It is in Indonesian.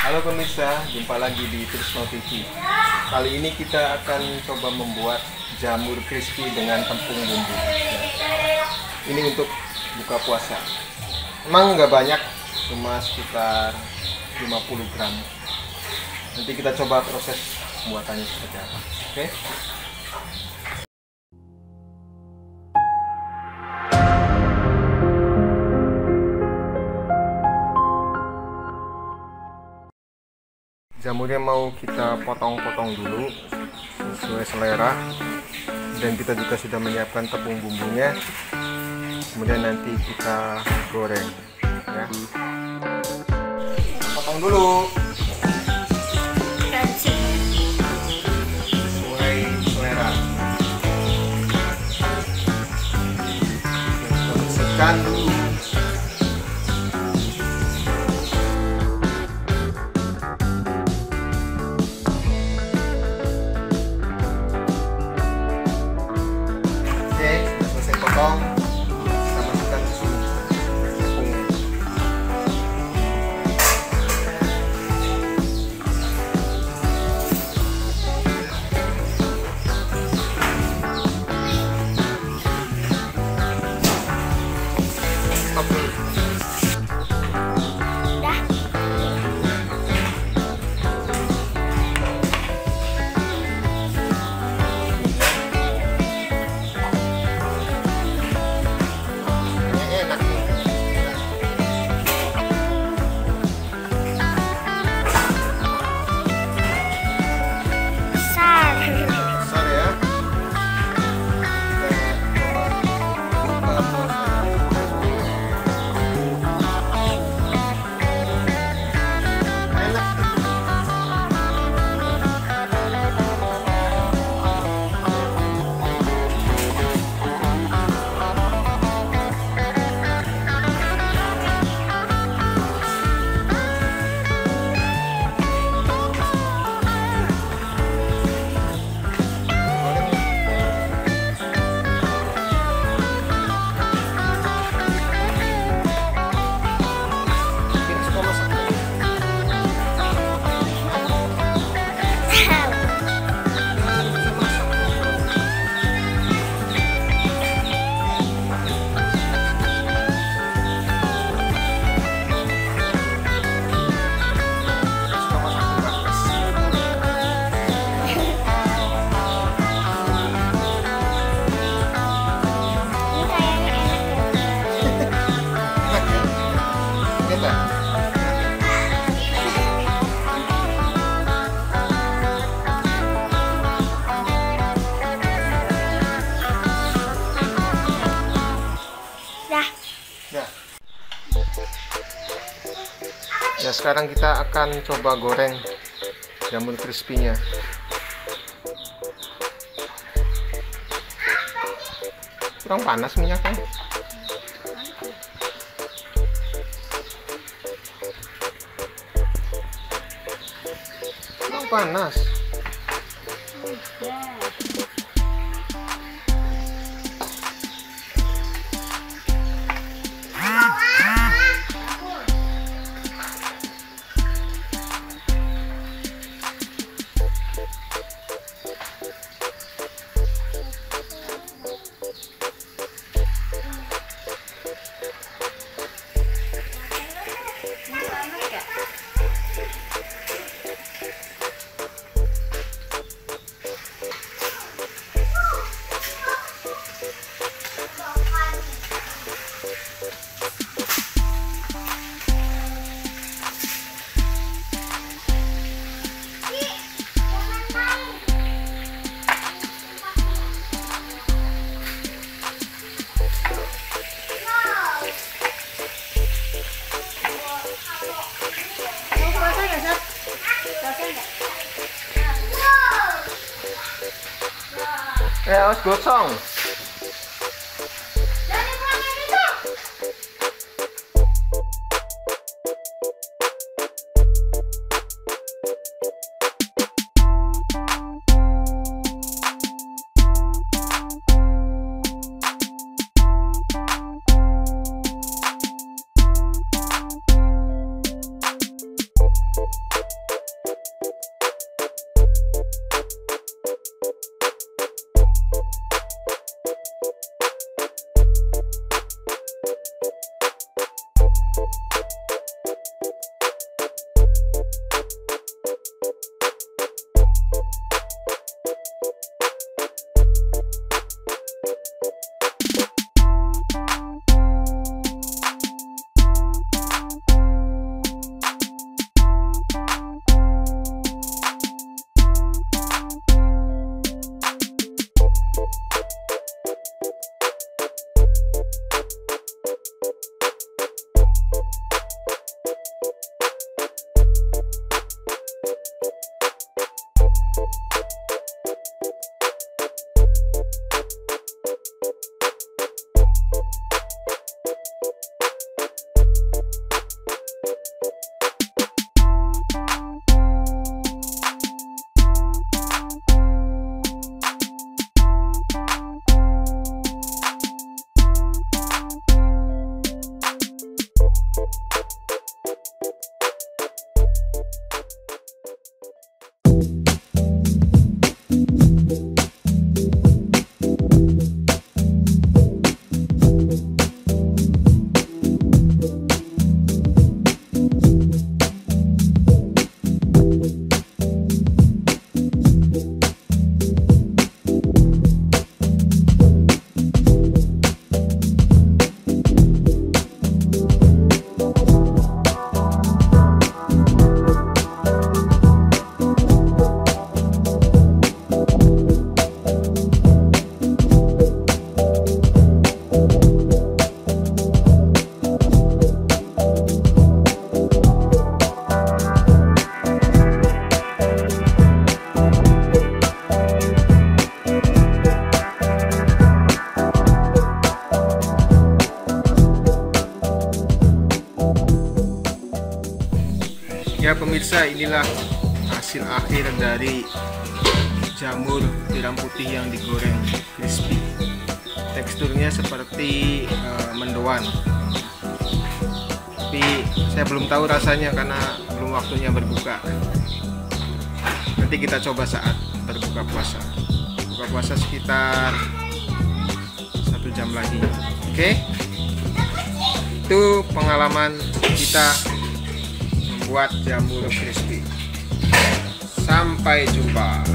Halo pemirsa, jumpa lagi di Trisno TV. Kali ini kita akan coba membuat jamur crispy dengan tepung bumbu. Ini untuk buka puasa. Emang nggak banyak, cuma sekitar 50 gram. Nanti kita coba proses pembuatannya seperti apa. Oke? Jamurnya mau kita potong-potong dulu sesuai selera, dan kita juga sudah menyiapkan tepung bumbunya. Kemudian nanti kita goreng ya. Potong dulu sesuai selera. Kita bersihkan dulu. Potong, kita masukkan ke sini tepungnya. Stop dulu. Ya, sekarang kita akan coba goreng jamur crispy-nya. Kurang panas minyaknya. Kurang panas. Harus gosong. Ya pemirsa, inilah hasil akhir dari jamur tiram putih yang digoreng crispy. Teksturnya seperti mendoan, tapi saya belum tahu rasanya karena belum waktunya berbuka. Nanti kita coba saat berbuka puasa. Buka puasa sekitar 1 jam lagi. Oke, itu pengalaman kita membuat jamur crispy. Sampai jumpa.